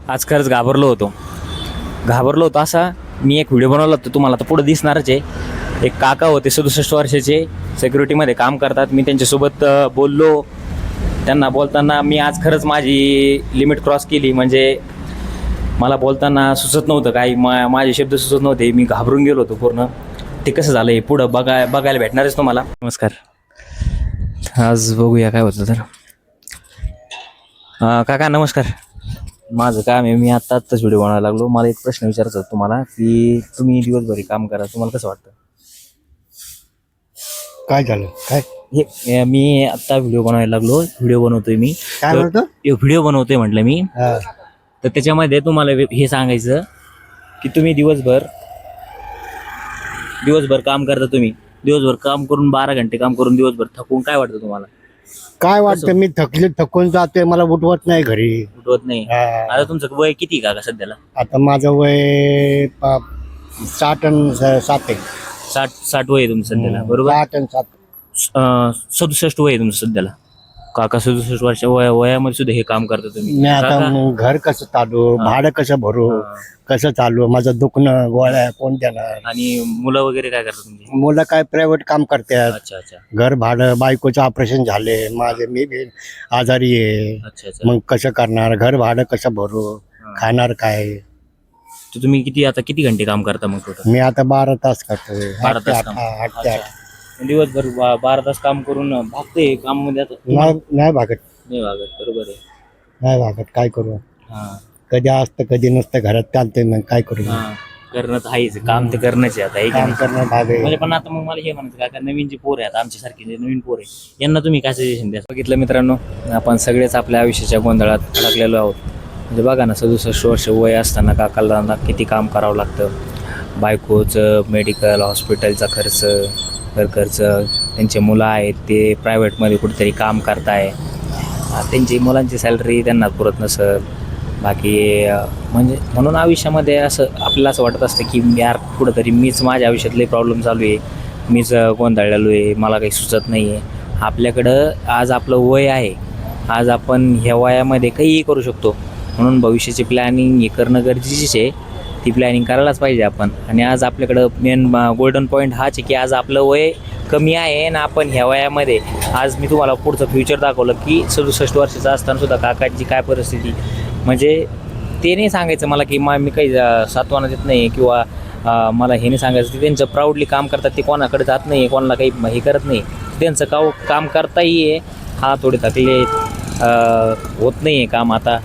आज खरंच घाबरलो होतो असा. मी एक व्हिडिओ बनवला होता, तुम्हाला तर पुढे दिसणारच आहे. एक काका होते 67 वर्षाचे, सिक्युरिटीमध्ये काम करतात. मी त्यांच्यासोबत बोललो. त्यांना बोलताना मी आज खरंच माझी लिमिट क्रॉस केली. म्हणजे मला बोलताना सुचत नव्हतं काही, माझे शब्द सुचत नव्हते. मी घाबरून गेलो होतो पूर्ण. ते कसं झालं हे पुढं बघायला भेटणारच तुम्हाला. नमस्कार. आज बघूया काय होतं तर. काका नमस्कार. माझं काम आहे, मी आत्ताच व्हिडिओ बनवायला लागलो. मला एक प्रश्न विचारायचा होता तुम्हाला, की तुम्ही दिवसभरी काम करा, तुम्हाला कसं वाटतं? काय झालं? काय हे मी आत्ता व्हिडिओ बनवायला लागलो. व्हिडिओ बनवतोय मी. काय म्हणतो? व्हिडिओ बनवतोय म्हटलं मी. तर त्याच्यामध्ये तुम्हाला हे सांगायचं की तुम्ही दिवसभर काम करता. तुम्ही दिवसभर काम करून 12 घंटे काम करून दिवसभर थकून काय वाटतं तुम्हाला? काय वाटतं? मी थकून जाते, मला उठवत नाही घरी. उठवत नाही. आता तुमचं वय किती का सध्याला? आता माझं वय 60 आणि 7 आहे. 60 वय आहे तुमचं सध्याला, बरोबर? 60 आणि 7. 67 वय आहे तुमचं सध्याला. काका 67 वर्ष वयामध्ये सुद्धा हे काम करता तुम्ही. मी आता मग घर कसं चालू, भाडं कसं भरू, कसं चालू, माझं दुखणं गोळ्या कोण देणार? आणि मुलं वगैरे काय करतात तुमची? मुलं काय प्रायव्हेट काम करतात. अच्छा अच्छा घर भाडं, बायकोचं ऑपरेशन झाले माझे, मी बी आजारी आहे. अच्छा अच्छा. मग कसं करणार? घर भाडं कसं भरू, खाणार काय? तर तुम्ही किती घंटे काम करता मग टोटल? मी आता 12 तास करतो. 12 तास काम. 8 ते 8. दिवसभर 12 तास काम करून भागते काम मध्ये आता? नाही भागत. नाही भागत, बरोबर आहे. नाही भागत, काय करू? हा कधी असतं कधी नसतं, घरात चालतंय, मग काय करू? हा. करणं तर आहेच, काम तर करणंच आहे आता. हे काम करणं भाग आहे. म्हणजे पण आता मग मला हे म्हणायचं का, नवीन जी पोर आहेत आमच्यासारखी जे नवीन पोर आहे, यांना तुम्ही काय सजेशन द्या? बघितलं मित्रांनो, आपण सगळेच आपल्या आयुष्याच्या गोंधळात अडकलेलो आहोत. म्हणजे बघा ना, 67 वर्ष वय असताना काकाला किती काम करावं लागतं. बायकोचं मेडिकल, हॉस्पिटलचा खर्च, घर खर्च, त्यांचे मुलं आहेत ते प्रायव्हेटमध्ये कुठेतरी काम करताय, त्यांची मुलांची सॅलरी त्यांना पुरत नसत. बाकी म्हणजे म्हणून आयुष्यामध्ये असं आपल्याला असं वाटत असतं की यार कुठंतरी मीच माझ्या आयुष्यातले प्रॉब्लेम चालू आहे, मीच गोंधळलेलो आहे, मला काही सुचत नाही आहे. आपल्याकडं आज आपलं वय आहे, आज आपण ह्या वयामध्ये काहीही करू शकतो. म्हणून भविष्याची प्लॅनिंग हे करणं गरजेचीच आहे. ती प्लॅनिंग करायलाच पाहिजे आपण. आणि आज आपल्याकडं मेन गोल्डन पॉईंट हाच आहे की आज आपलं वय कमी आहे आणि आपण ह्या वयामध्ये, आज मी तुम्हाला पुढचं फ्युचर दाखवलं की 67 वर्षाचं असताना सुद्धा काकाची काय परिस्थिती. म्हणजे ते नाही सांगायचं मला की मी काही सातवाना देत नाही किंवा मला हे नाही सांगायचं की त्यांचं प्राऊडली काम करतात, ते कोणाकडे जात नाही, कोणाला काही हे करत नाही, त्यांचं काम करताही आहे. हा थोडे थकले होत नाही आहे काम. आता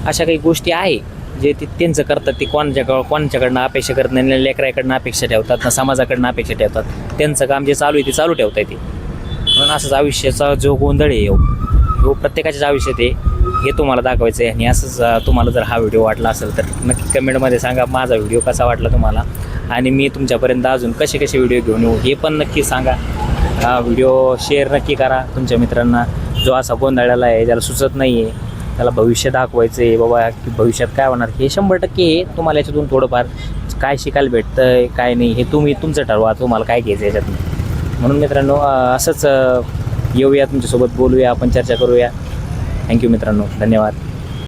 अशा काही गोष्टी आहे जे ते त्यांचं करतात. ते कोणाच्याकडनं अपेक्षा करत नाही, लेकराकडनं अपेक्षा ठेवतात ना, समाजाकडनं अपेक्षा ठेवतात. त्यांचं काम जे चालू आहे ते चालू ठेवता येते. म्हणून असंच आयुष्याचा जो गोंधळ आहे हो प्रत्येकाच्याच आयुष्यात आहे, हे तुम्हाला दाखवायचं आहे. आणि असंच तुम्हाला जर हा व्हिडिओ वाटला असेल तर नक्की कमेंटमध्ये सांगा माझा व्हिडिओ कसा वाटला तुम्हाला, आणि मी तुमच्यापर्यंत अजून कसे व्हिडिओ घेऊन येऊ हे पण नक्की सांगा. हा व्हिडिओ शेअर नक्की करा तुमच्या मित्रांना, जो असा गोंधळाला आहे, ज्याला सुचत नाही आहे, त्याला भविष्य दाखवायचं आहे बाबा की भविष्यात काय होणार हे 100% आहे. तुम्हाला याच्यातून थोडंफार काय शिकायला भेटतं आहे काय नाही हे तुम्ही तुमचं ठरवा, तुम्हाला काय घ्यायचं याच्यातून. म्हणून मित्रांनो असंच येऊया तुमच्यासोबत, बोलूया, आपण चर्चा करूया. थँक्यू मित्रांनो, धन्यवाद.